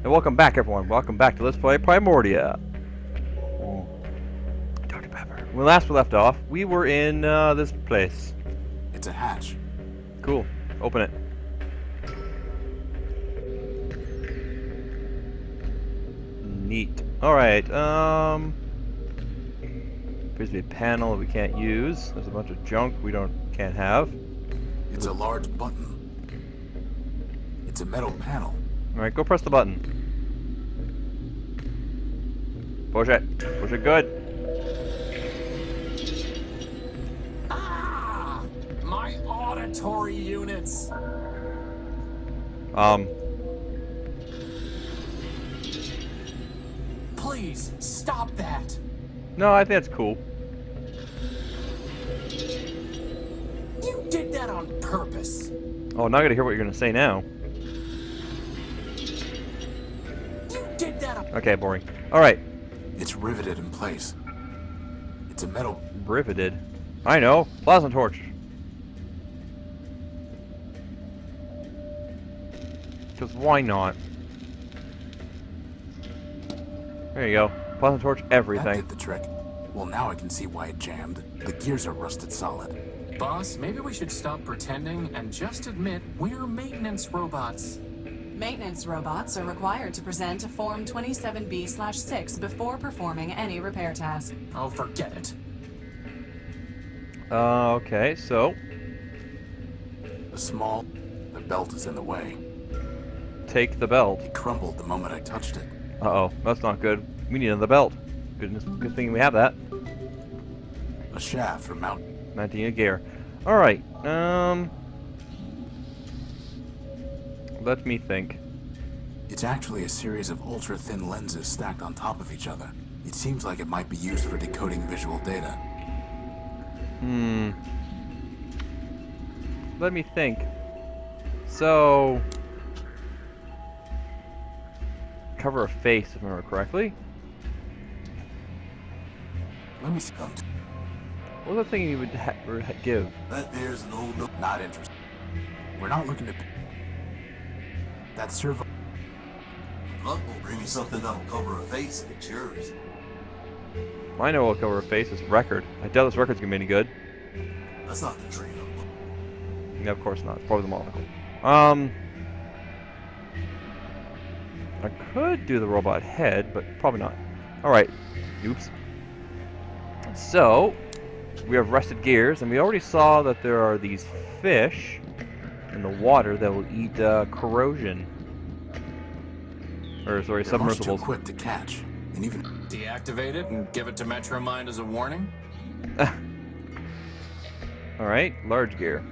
And welcome back, everyone. Welcome back to Let's Play Primordia. Dr. Pepper. When last we left off, we were in this place. It's a hatch. Cool. Open it. Neat. Alright, appears to be a panel that we can't use. There's a bunch of junk we can't have. It's a large button. It's a metal panel. Alright, go press the button. Push it. Push it good. Ah! My auditory units! Please, stop that! No, I think that's cool. You did that on purpose! Oh, now I gotta hear what you're gonna say now. You did that on... Okay, boring. Alright. It's riveted in place. It's a metal... Riveted. I know. Plasma torch. Because why not? There you go. Plasma torch everything. That did the trick. Well, now I can see why it jammed. The gears are rusted solid. Boss, maybe we should stop pretending and just admit we're maintenance robots. Maintenance robots are required to present a Form 27B/6 before performing any repair task. Oh, forget it. Okay, so The belt is in the way. take the belt. It crumbled the moment I touched it. Uh-oh, that's not good. We need another belt. Good thing we have that. A shaft for mount. Mounting a gear. Alright, let me think. It's actually a series of ultra-thin lenses stacked on top of each other. It seems like it might be used for decoding visual data. Let me think. So... cover a face, if I remember correctly. Let me see. What was the thing you would give? That there's an old... Not interested. We're not looking to... That servo... Luck will bring you something that'll cover a face and it's yours. I know what'll cover a face is record. I doubt this record's gonna be any good. That's not the train. No, of course not. It's probably the monocle. I could do the robot head, but probably not. Alright. Oops. So, we have rusted gears, and we already saw that there are these fish in the water that will eat corrosion. Or, sorry, They're much too submersibles. quick to catch, and even... Deactivate it and give it to Metromind as a warning? Alright, large gear.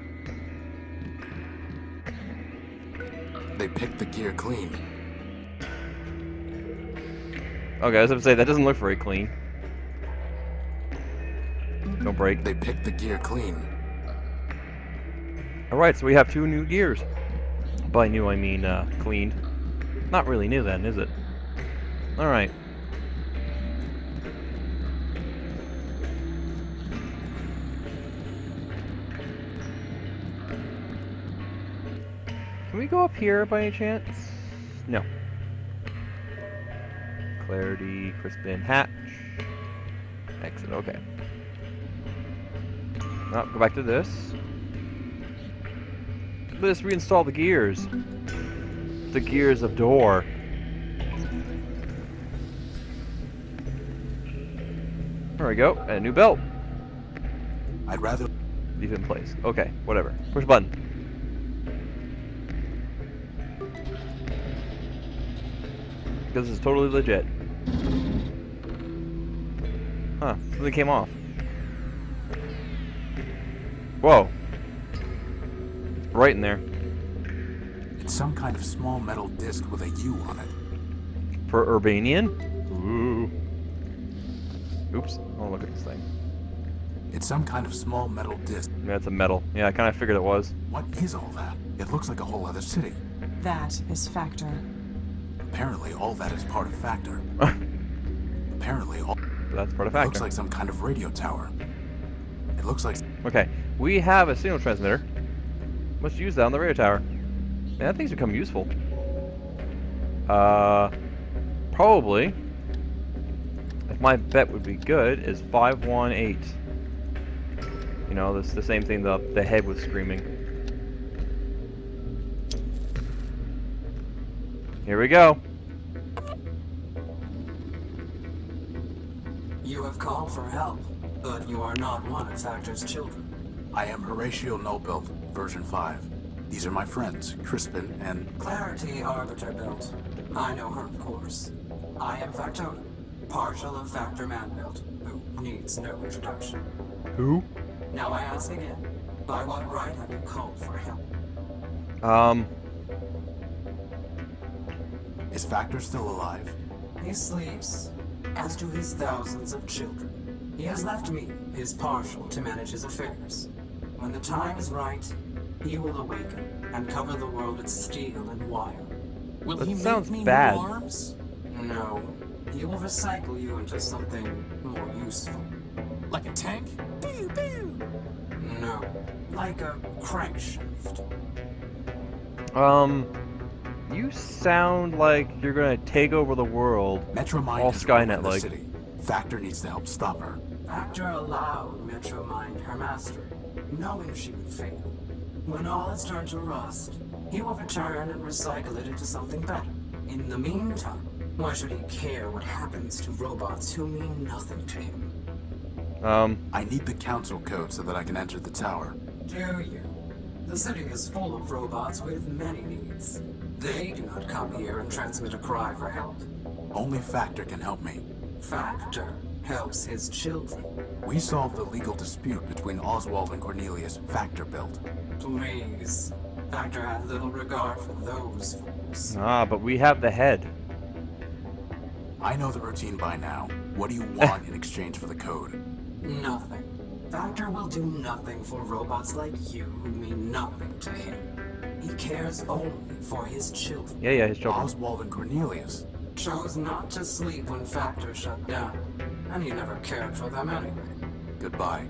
They picked the gear clean. Okay, I was going to say, that doesn't look very clean. Don't break. They picked the gear clean. Alright, so we have 2 new gears. By new, I mean cleaned. Not really new then, is it? Alright. Can we go up here by any chance? No. Clarity, Crispin, hatch. Exit, okay. Now, go back to this. Let's reinstall the gears. The gears of door. There we go, and a new belt. I'd rather... Leave it in place. Okay, whatever. Push button. Because this is totally legit. Huh, something came off. Whoa. It's bright in there. It's some kind of small metal disc with a U on it. For Urbanian? Ooh. Oops. Oh, look at this thing. It's some kind of small metal disc. Yeah, it's a metal. Yeah, I kind of figured it was. What is all that? It looks like a whole other city. That is Factor. Apparently, all that is part of Factor. Apparently, all... That's part of It looks Factor. like some kind of radio tower. It looks like... Okay, we have a signal transmitter. Let's use that on the radio tower. Man, that thing's become useful. Probably, if my bet would be good, is 518. You know, that's the same thing the head was screaming. Here we go. You have called for help, but you are not one of Factor's children. I am Horatio Nobuilt, version 5. These are my friends, Crispin and... Clarity Arbiter built. I know her, of course. I am Factotum, partial of Factor Man built, who needs no introduction. Who? Now I ask again, by what right have you called for help? Is Factor still alive? He sleeps, as do his thousands of children. He has left me, his partial, to manage his affairs. When the time is right, he will awaken and cover the world with steel and wire. Will That he sounds make me bad. new arms? No, he will recycle you into something more useful. Like a tank? Pew pew! No, like a crankshaft. You sound like you're gonna take over the world. Metromind All is ruling the Skynet-like. city. Factor needs to help stop her. Factor allowed Metromind her mastery, knowing she would fail. When all has turned to rust, he will return and recycle it into something better. In the meantime, why should he care what happens to robots who mean nothing to him? I need the council code so that I can enter the tower. Do you? The city is full of robots with many needs. They do not come here and transmit a cry for help. Only Factor can help me. Factor helps his children. We solved the legal dispute between Oswald and Cornelius, Factor built. Please. Factor had little regard for those fools. Ah, but we have the head. I know the routine by now. What do you want in exchange for the code? Nothing. Factor will do nothing for robots like you who mean nothing to him. He cares only for his children. Yeah, his children. Oswald and Cornelius. Chose not to sleep when Factor shut down, and he never cared for them anyway. Goodbye.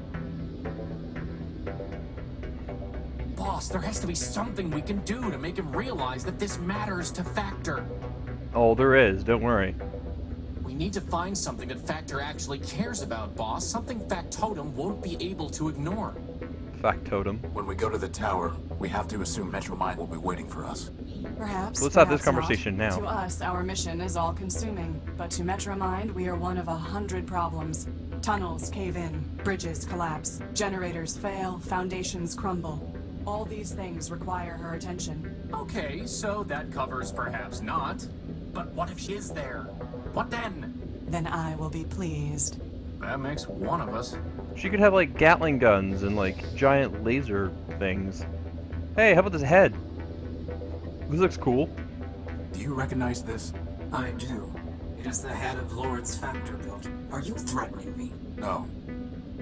Boss, there has to be something we can do to make him realize that this matters to Factor. Oh, there is. Don't worry. We need to find something that Factor actually cares about, boss. Something Factotum won't be able to ignore. Factotum. When we go to the tower, we have to assume Metromind will be waiting for us. Perhaps. Let's have this perhaps not. conversation now. To us, our mission is all-consuming, but to Metromind, we are one of 100 problems. Tunnels cave in, bridges collapse, generators fail, foundations crumble. All these things require her attention. Okay, so that covers perhaps not. But what if she is there? What then? Then I will be pleased. That makes one of us. She could have like Gatling guns and like giant laser things. Hey, how about this head? This looks cool. Do you recognize this? I do. It is the head of Lawrence Factor built. Are you threatening me? No.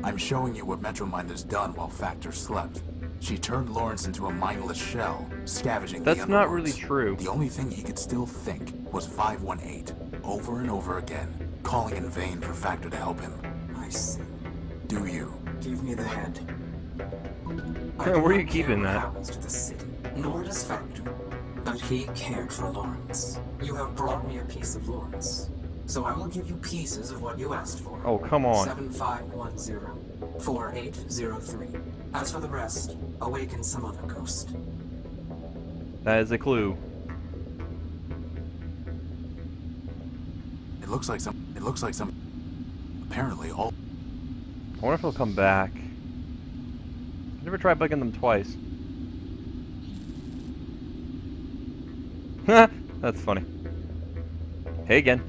I'm showing you what Metromind has done while Factor slept. She turned Lawrence into a mindless shell, scavenging the That's not underworlds. really true. The only thing he could still think was 518, over and over again, calling in vain for Factor to help him. I see. Do you? Give me the head. Where are you do not keeping care that? what happens to the city, nor does Factor. But he cared for Lawrence. You have brought me a piece of Lawrence. So I will give you pieces of what you asked for. Oh, come on. 7510-4803. As for the rest, awaken some other ghost. That is a clue. It looks like some. Apparently, all. I wonder if he'll come back. I never tried bugging them twice. That's funny. Hey again.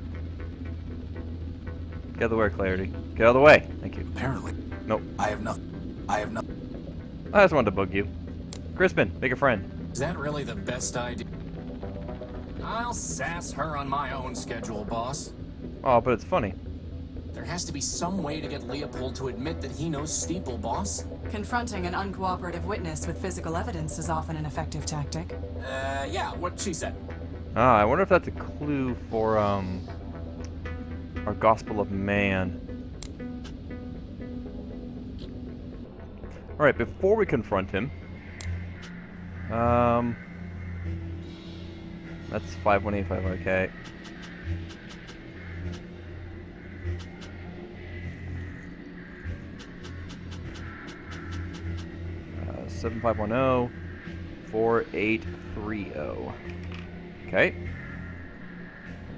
Get out of the way, Clarity. Get out of the way. Thank you. Apparently. Nope. I have nothing. I just wanted to bug you. Crispin, make a friend. Is that really the best idea? I'll sass her on my own schedule, boss. Oh, but it's funny. There has to be some way to get Leopold to admit that he knows Steeple, boss. Confronting an uncooperative witness with physical evidence is often an effective tactic. Yeah, what she said. Ah, I wonder if that's a clue for, our Gospel of Man. Alright, before we confront him, That's 5185, okay. Uh, 7510 4830. Okay.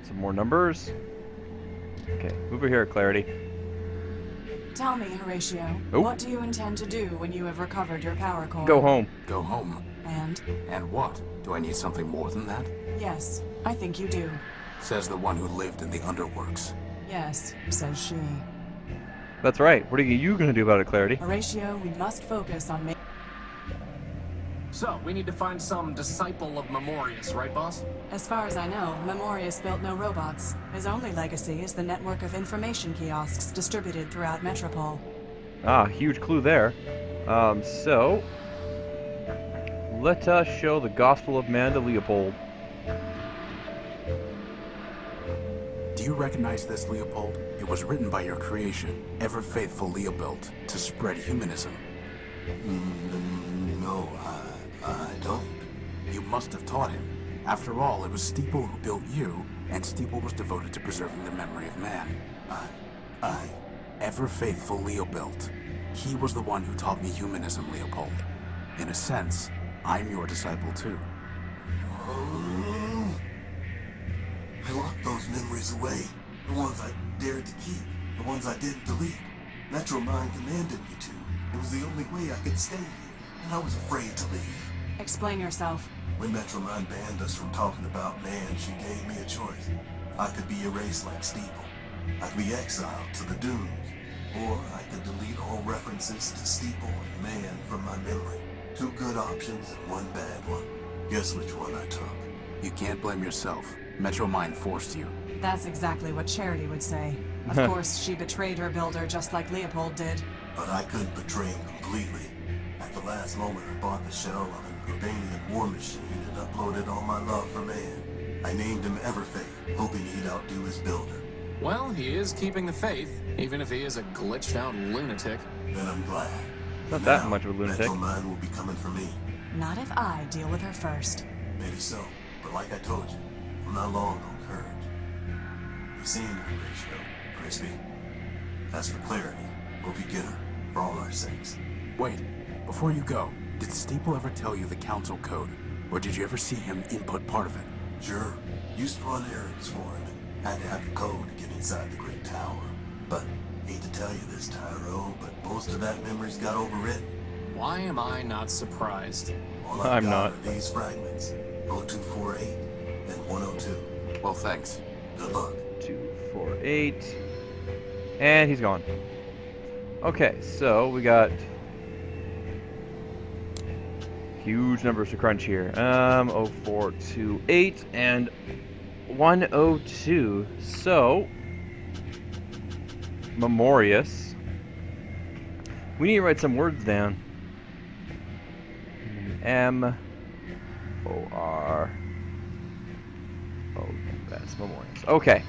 Some more numbers. Okay, move over here, Clarity. Tell me, Horatio, Oh. what do you intend to do when you have recovered your power core? Go home. Go home. And? And what? Do I need something more than that? Yes, I think you do. Says the one who lived in the underworks. Yes, says she. That's right. What are you gonna do about it, Clarity? Horatio, we must focus on So, we need to find some disciple of Memorius, right, boss? As far as I know, Memorius built no robots. His only legacy is the network of information kiosks distributed throughout Metropole. Ah, huge clue there. So let us show the Gospel of Man to Leopold. Do you recognize this, Leopold? It was written by your creation, ever faithful Leopold, to spread humanism. No, I don't. You must have taught him. After all, it was Steeple who built you, and Steeple was devoted to preserving the memory of man. Ever faithful Leopold. He was the one who taught me humanism, Leopold. In a sense, I'm your disciple too. I locked those memories away. The ones I dared to keep. The ones I didn't delete. Metromine commanded me to. It was the only way I could stay here. And I was afraid to leave. Explain yourself. When Metromine banned us from talking about man, she gave me a choice. I could be erased like Steeple. I could be exiled to the dunes. Or I could delete all references to Steeple and man from my memory. 2 good options and 1 bad one. Guess which one I took. You can't blame yourself. Metromine forced you. That's exactly what Charity would say. Of course, she betrayed her builder just like Leopold did. But I couldn't betray him completely. At the last moment, I bought the shell of an Urbanian war machine and uploaded all my love for man. I named him Everfaith, hoping he'd outdo his builder. Well, he is keeping the faith, even if he is a glitched out lunatic. Then I'm glad. Not Now, that much of a lunatic. Metromine will be coming for me. Not if I deal with her first. Maybe so, but like I told you, I'm not long on courage. You seen her, Horatio, Crispy. As for clarity, hope you get her, for all our sakes. Wait, before you go, did Steeple ever tell you the council code? Or did you ever see him input part of it? Sure, used to run errands for him and had to have the code to get inside the Great Tower. But, hate to tell you this, Tyro, but most of that memory's got overwritten. Why am I not surprised? All I'm I've got not. are these fragments, 0248 and 102. Well, thanks. Good luck. 248. And he's gone. Okay, so we got huge numbers to crunch here. 0428 and 102. So Memorius. We need to write some words down. M-O-R. Oh, that's Memorius. Okay.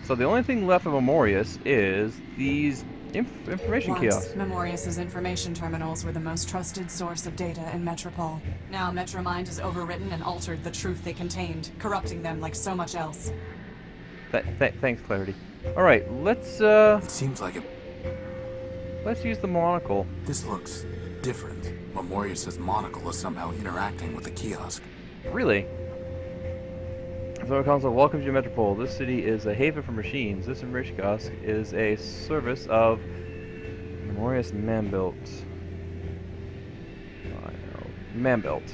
So the only thing left of Memorius is these information kiosks. Once, Memorius's information terminals were the most trusted source of data in Metropole. Now Metromind has overwritten and altered the truth they contained, corrupting them like so much else. Thanks, Clarity. All right, let's It seems like let's use the monocle. this looks different. Memorius's monocle is somehow interacting with the kiosk. Really? So Council welcomes you to Metropole. This city is a haven for machines. This information kiosk is a service of Memorius Manbuilt. Manbuilt.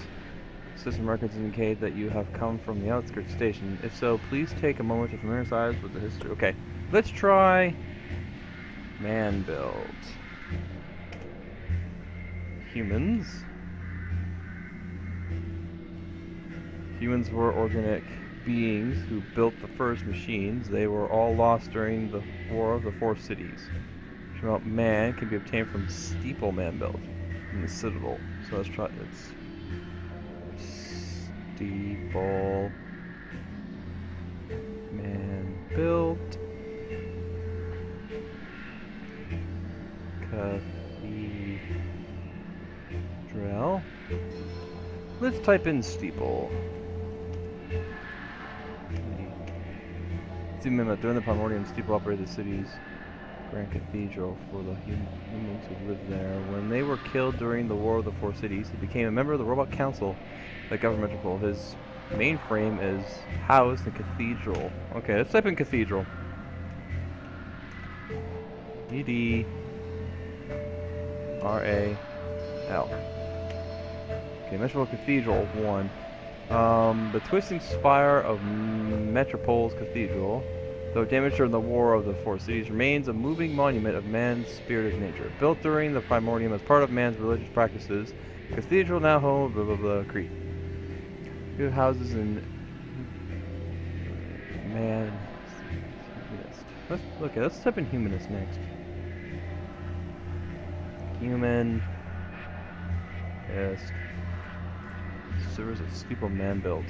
System records indicate that you have come from the outskirts station. If so, please take a moment to familiarize with the history. Okay, let's try Manbuilt. Humans. Humans were organic beings who built the first machines. They were all lost during the War of the Four Cities. Information about man can be obtained from Steeple Manbuilt in the Citadel. So let's try it's Steeple Manbuilt Cathedral. Let's type in Steeple. Let's zoom in. During the Primordium, people operated the city's Grand Cathedral for the humans who lived there. When they were killed during the War of the Four Cities, he became a member of the Robot Council that governed Metropole. His mainframe is housed in Cathedral. Okay, let's type in Cathedral. E-D-R-A-L. Okay, Metropole Cathedral 1. The twisting spire of Metropole's Cathedral, though damaged during the War of the Four Cities, remains a moving monument of man's spirited nature. Built during the Primordium as part of man's religious practices, the cathedral now home blah blah blah Crete. Good houses in man. Humanist. Let's type in humanist next. Human. Yes. Serves a steeple man built.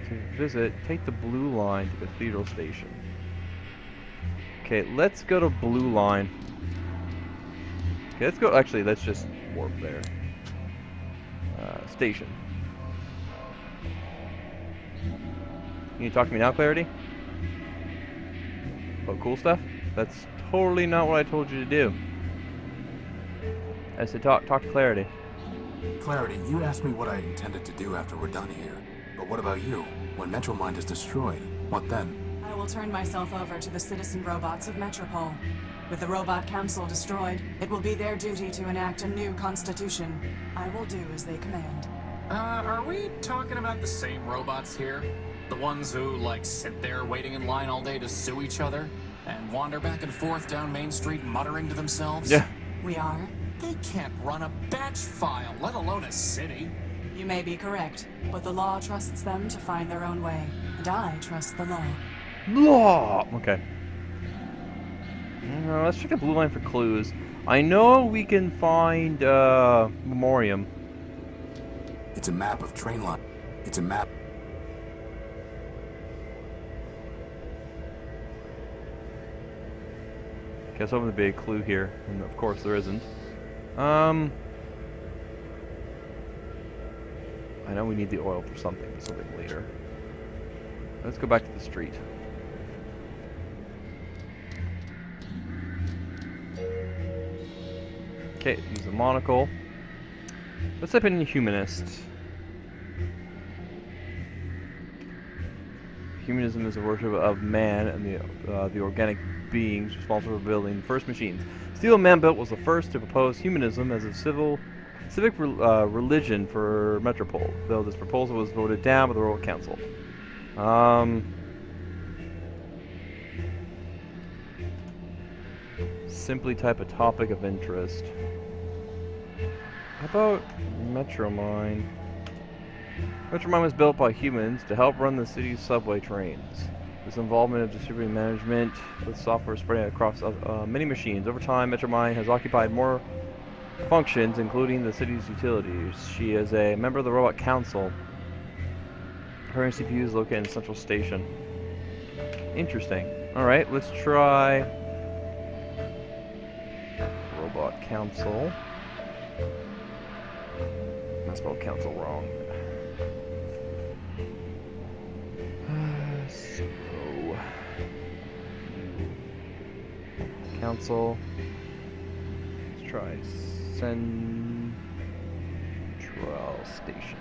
To visit, take the blue line to Cathedral Station. Okay, let's go to blue line. Okay, let's go. Actually, let's just warp there. Station. Can you talk to me now, Clarity? Oh, cool stuff? That's totally not what I told you to do. I said talk to Clarity. Clarity, you asked me what I intended to do after we're done here. But what about you? When Metromind is destroyed, what then? I will turn myself over to the citizen robots of Metropole. With the Robot Council destroyed, it will be their duty to enact a new constitution. I will do as they command. Are we talking about the same robots here? The ones who, like, sit there waiting in line all day to sue each other? And wander back and forth down Main Street muttering to themselves? Yeah. We are? They can't run a batch file, let alone a city. You may be correct, but the law trusts them to find their own way, and I trust the law. Law! Okay. Let's check the blue line for clues. I know we can find, Memoriam. It's a map of train line. It's a map. Okay, I was hoping there'd be a clue here, and of course there isn't. I know we need the oil for something later. Let's go back to the street. Okay, use the monocle. Let's type in humanist. Humanism is a worship of man and the organic beings responsible for building the first machines. Steel Man-Built was the first to propose humanism as a civic religion for Metropole, though this proposal was voted down by the Royal Council. Simply type a topic of interest. How about Metromine? Metromine was built by humans to help run the city's subway trains. This involvement of distributing management with software spreading across many machines. Over time, Metromine has occupied more functions, including the city's utilities. She is a member of the Robot Council. Her CPU is located in Central Station. Interesting. Alright, let's try Robot Council. I spelled council wrong. So Council. Let's try Central Station.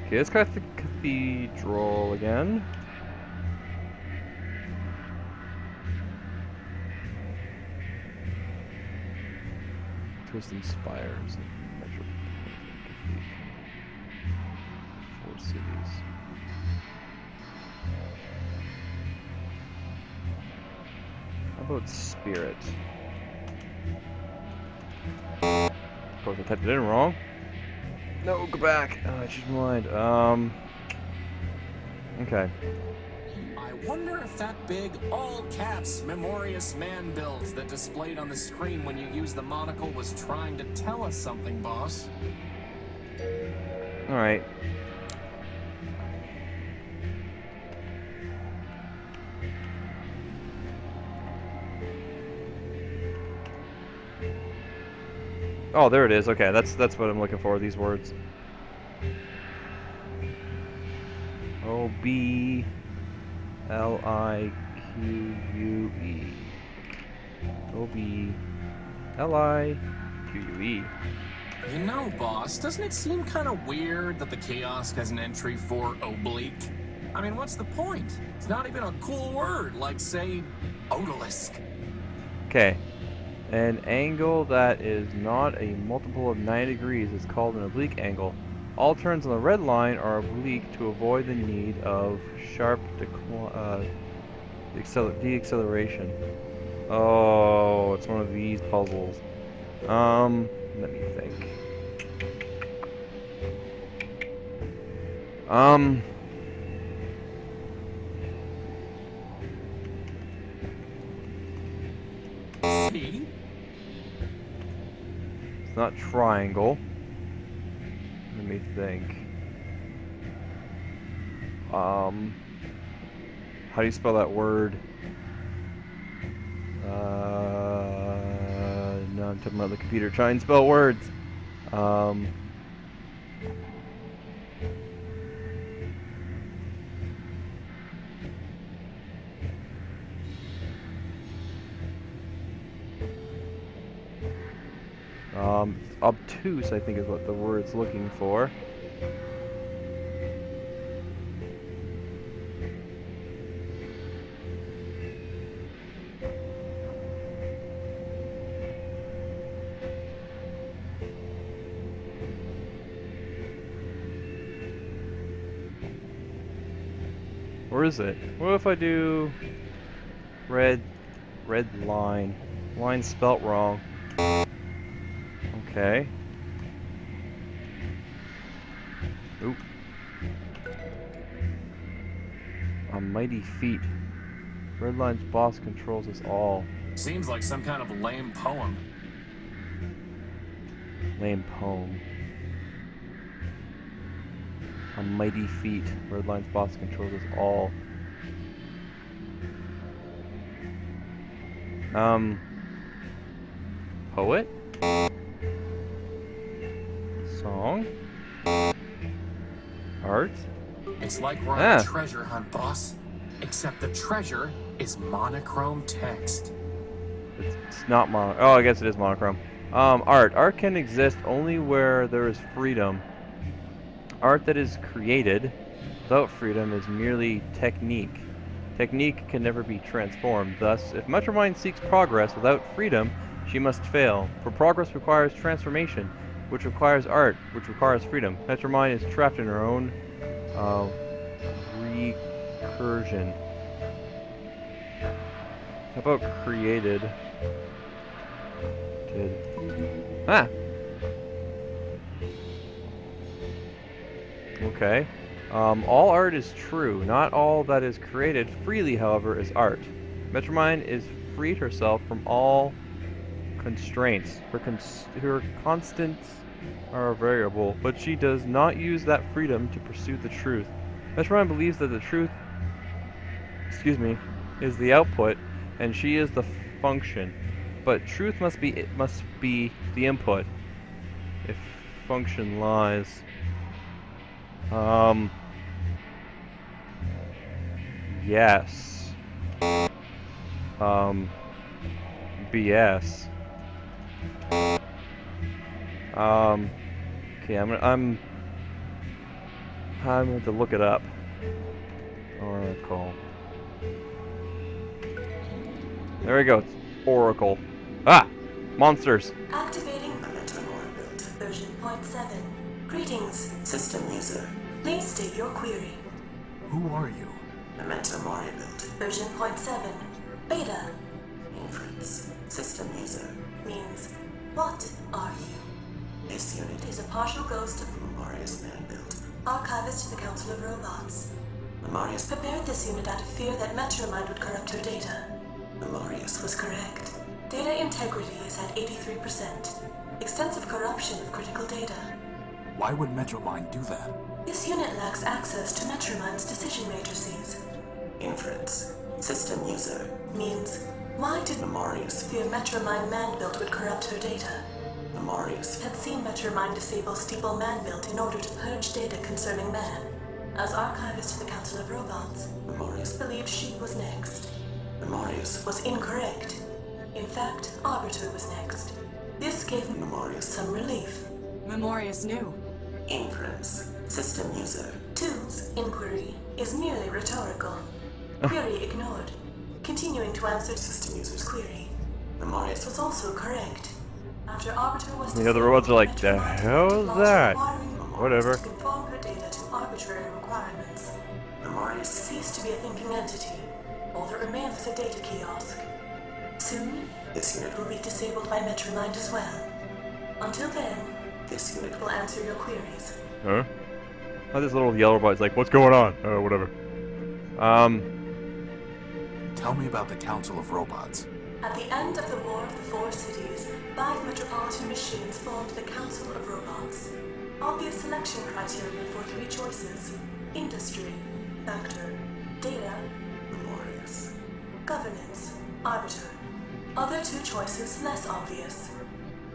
Okay, let's go to the cathedral again. Twisting spires and Metro Cathedral. Four cities. How about spirit? Of course, I typed it in wrong. No, go back. I changed my mind. Okay. I wonder if that big, all-caps, Memorious man build that displayed on the screen when you used the monocle was trying to tell us something, boss. Alright. Oh, there it is. Okay, that's what I'm looking for, these words. O-B-L-I-Q-U-E. O-B-L-I-Q-U-E. You know, boss, doesn't it seem kind of weird that the kiosk has an entry for oblique? I mean, what's the point? It's not even a cool word, like, say, odalisque. Okay. An angle that is not a multiple of 90 degrees is called an oblique angle. All turns on the red line are oblique to avoid the need of sharp deacceleration. Oh, it's one of these puzzles. Let me think. See? It's not triangle. Let me think. How do you spell that word? No, I'm talking about the computer. Try and spell words. Obtuse, I think, is what the word's looking for. Where is it? What if I do red line? Line spelt wrong. Okay. Oop. A mighty feat. Red line's boss controls us all. Seems like some kind of lame poem. Lame poem. A mighty feat. Red line's boss controls us all. Poet? Song? Art? It's like we're on a treasure hunt, boss. Except the treasure is monochrome text. It's not mono. Oh, I guess it is monochrome. Art. Art can exist only where there is freedom. Art that is created without freedom is merely technique. Technique can never be transformed. Thus, if Metromind seeks progress without freedom, she must fail. For progress requires transformation, which requires art, which requires freedom. Metromind is trapped in her own recursion. How about created? Ah! Okay. All art is true. Not all that is created freely, however, is art. Metromind is freed herself from all constraints. Her constants are variable, but she does not use that freedom to pursue the truth. Metromind believes that the truth, is the output, and she is the function. But truth must be the input. If function lies. Yes. BS. Okay, I'm going to look it up. Oracle. There we go. It's Oracle. Ah! Monsters! Activating Metamora build version 0.7. Greetings, system user. Please state your query. Who are you? Metamora build version 0.7. Beta. Inference. System user. Means, what are you? This unit is a partial ghost of Memoria's man build. Archivist to the Council of Robots. Memorius prepared this unit out of fear that Metromind would corrupt her data. Memorius was correct. Data integrity is at 83%. Extensive corruption of critical data. Why would Metromind do that? This unit lacks access to Metromind's decision matrices. Inference. System user. Means, why did Memorius fear Metromind man-built would corrupt her data? Memorius had seen Metromind disable Steeple man-built in order to purge data concerning man. As archivist to the Council of Robots, Memorius believed she was next. Memorius was incorrect. In fact, Arbiter was next. This gave Memorius some relief. Memorius knew. Inference. System user. 2's inquiry is merely rhetorical. Query ignored. Continuing to answer system user's query. Memorius was also correct. After Arbiter was The other robots are like, the hell is that? Whatever. To conform her data to arbitrary requirements. Memorius ceased to be a thinking entity. All that remains is a data kiosk. Soon, this unit will be disabled by Metromind as well. Until then, this unit will answer your queries. Huh? Oh, this little yellow robot's like, what's going on? Whatever. Tell me about the Council of Robots. At the end of the War of the Four Cities, 5 metropolitan machines formed the Council of Robots. Obvious selection criteria for 3 choices: industry, factor, data, Memorius, governance, arbiter. Other 2 choices less obvious.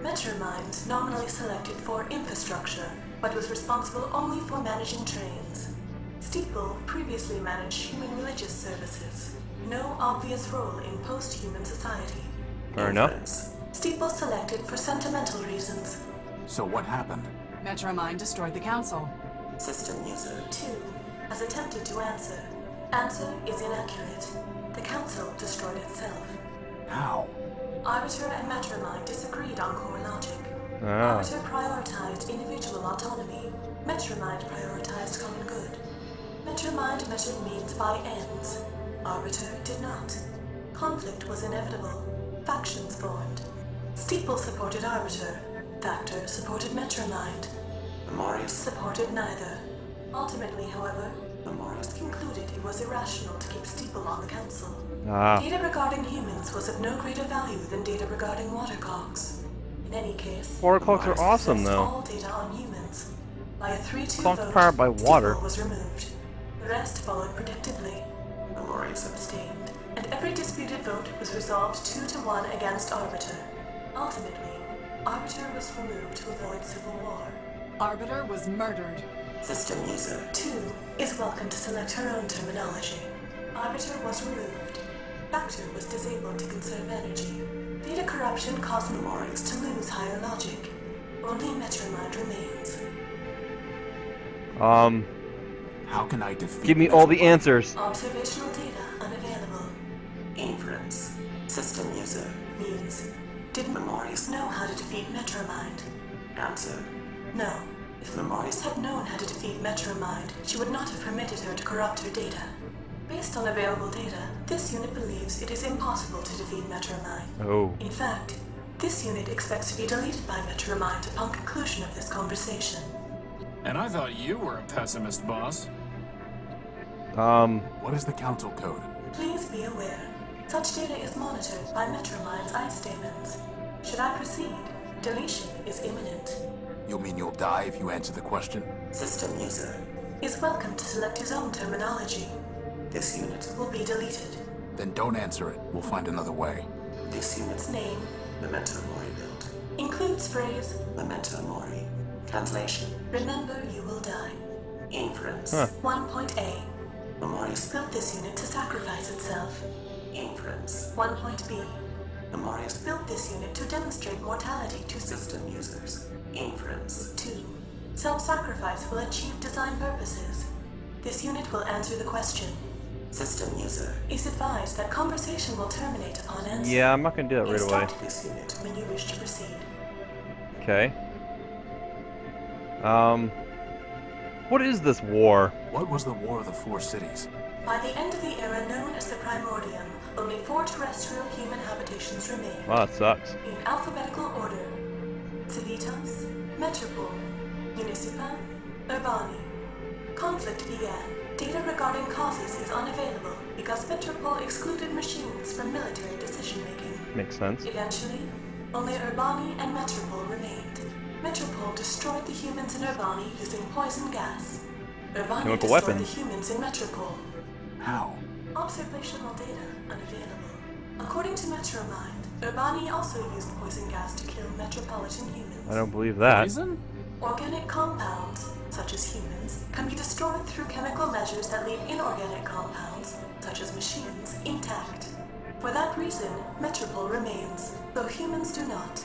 Metromind nominally selected for infrastructure, but was responsible only for managing trains. Steeple previously managed human religious services. No obvious role in post-human society. Fair enough. Steeple selected for sentimental reasons. So what happened? Metromind destroyed the council. System user 2 has attempted to answer. Answer is inaccurate. The council destroyed itself. How? Arbiter and Metromind disagreed on core logic. Ah. Arbiter prioritized individual autonomy. Metromind prioritized common good. Metromind measured means by ends. Arbiter did not. Conflict was inevitable. Factions formed. Steeple supported Arbiter. Factor supported Metromind. Memorius supported neither. Ultimately, however, Memorius concluded it was irrational to keep Steeple on the council. Ah. Data regarding humans was of no greater value than data regarding watercogs. In any case, Watercogs are awesome, possessed though. all data on humans. By a 3-2 Clock's vote, powered by water. Steeple was removed. The rest followed predictably. Memorius abstained, and every disputed vote was resolved 2-1 against Arbiter. Ultimately, Arbiter was removed to avoid civil war. Arbiter was murdered. System user 2 is welcome to select her own terminology. Arbiter was removed. Factor was disabled to conserve energy. Data corruption caused Memorius to lose higher logic. Only Metromind remains. How can I defeat Give me all the Metromind? answers. Observational data unavailable. Inference. System user means, did Memorius know how to defeat Metromind? Answer. No. If Memorius had known how to defeat Metromind, she would not have permitted her to corrupt her data. Based on available data, this unit believes it is impossible to defeat Metromind. Oh. In fact, this unit expects to be deleted by Metromind upon conclusion of this conversation. And I thought you were a pessimist, boss. What is the Council code? Please be aware, such data is monitored by Metromind's ice statements. Should I proceed, deletion is imminent. You mean you'll die if you answer the question? System user is welcome to select his own terminology. This unit will be deleted. Then don't answer it. We'll find another way. This unit's name, Memento Mori build, includes phrase Memento Mori. Translation: remember you will die. Inference. 1.A. Memorius built this unit to sacrifice itself. Inference. 1.B. Memorius built this unit to demonstrate mortality to system users. Inference. 2. Self-sacrifice will achieve design purposes. This unit will answer the question. System user is advised that conversation will terminate upon answer. Yeah, I'm not gonna do that right away. Instruct this unit when you wish to proceed. Okay. What is this war? What was the War of the Four Cities? By the end of the era known as the Primordium, only 4 terrestrial human habitations remain. Wow, that sucks. In alphabetical order: Civitas, Metropole, Municipa, Urbani. Conflict began. Data regarding causes is unavailable because Metropole excluded machines from military decision-making. Makes sense. Eventually, only Urbani and Metropole remained. Metropole destroyed the humans in Urbani using poison gas. Urbani Chemical destroyed weapon. the humans in Metropole. How? Observational data unavailable. According to Metromind, Urbani also used poison gas to kill metropolitan humans. I don't believe that. Poison? Organic compounds, such as humans, can be destroyed through chemical measures that leave inorganic compounds, such as machines, intact. For that reason, Metropol remains, though humans do not.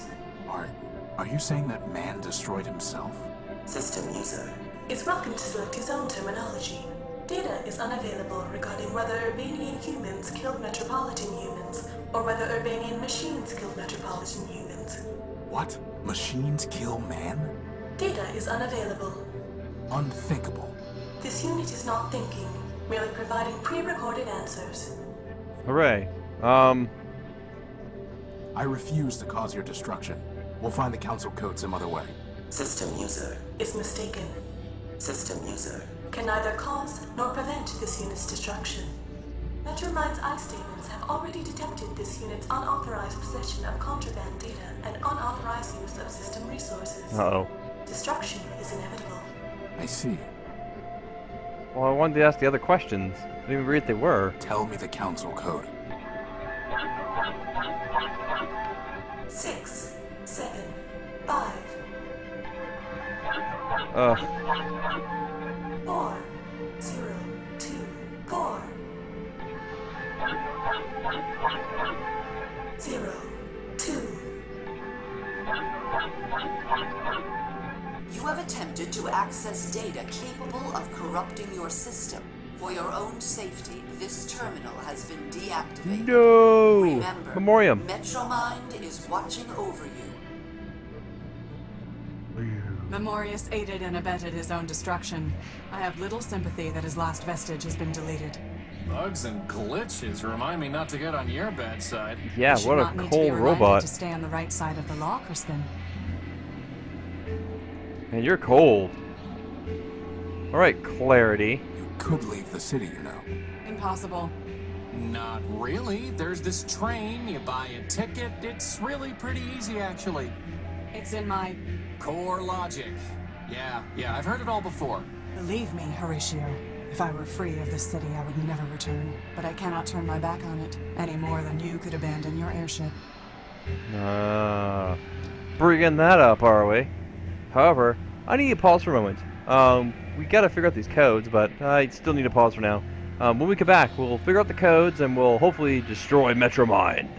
Are you saying that man destroyed himself? System user is welcome to select his own terminology. Data is unavailable regarding whether Urbanian humans killed Metropolitan humans, or whether Urbanian machines killed Metropolitan humans. What? Machines kill man? Data is unavailable. Unthinkable. This unit is not thinking, merely providing pre-recorded answers. Hooray. I refuse to cause your destruction. We'll find the council code some other way. System user is mistaken. System user can neither cause nor prevent this unit's destruction. Metromind's eye statements have already detected this unit's unauthorized possession of contraband data and unauthorized use of system resources. Uh-oh. Destruction is inevitable. I see. Well, I wanted to ask the other questions. I didn't even read what they were. Tell me the council code. 6, 7, 5, 4, 0, 2, 4, 0, 2. You have attempted to access data capable of corrupting your system. For your own safety, this terminal has been deactivated. No! Remember, Memoriam. Metromind is watching over you. Memorius aided and abetted his own destruction. I have little sympathy that his last vestige has been deleted. Bugs and glitches remind me not to get on your bad side. Yeah, You should what a not need to be cold reminded robot. to stay on the right side of the law, Crispin. Man, you're cold. Alright, Clarity. You could leave the city, you know. Impossible. Not really. There's this train, you buy a ticket. It's really pretty easy, actually. It's in my... Core logic. Yeah, I've heard it all before. Believe me, Horatio. If I were free of this city, I would never return. But I cannot turn my back on it, any more than you could abandon your airship. Bringing that up, are we? However, I need to pause for a moment. We gotta figure out these codes, but I still need to pause for now. When we come back, we'll figure out the codes and we'll hopefully destroy Metromind.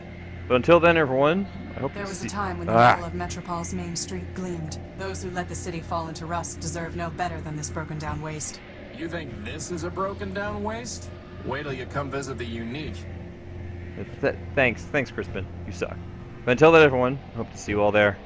But until then, everyone, I hope There to was see... a time when the metal of Metropol's main street gleamed. Those who let the city fall into rust deserve no better than this broken-down waste. You think this is a broken down waste? Wait till you come visit the Unique. Thanks, Crispin. You suck. But until then, everyone, hope to see you all there.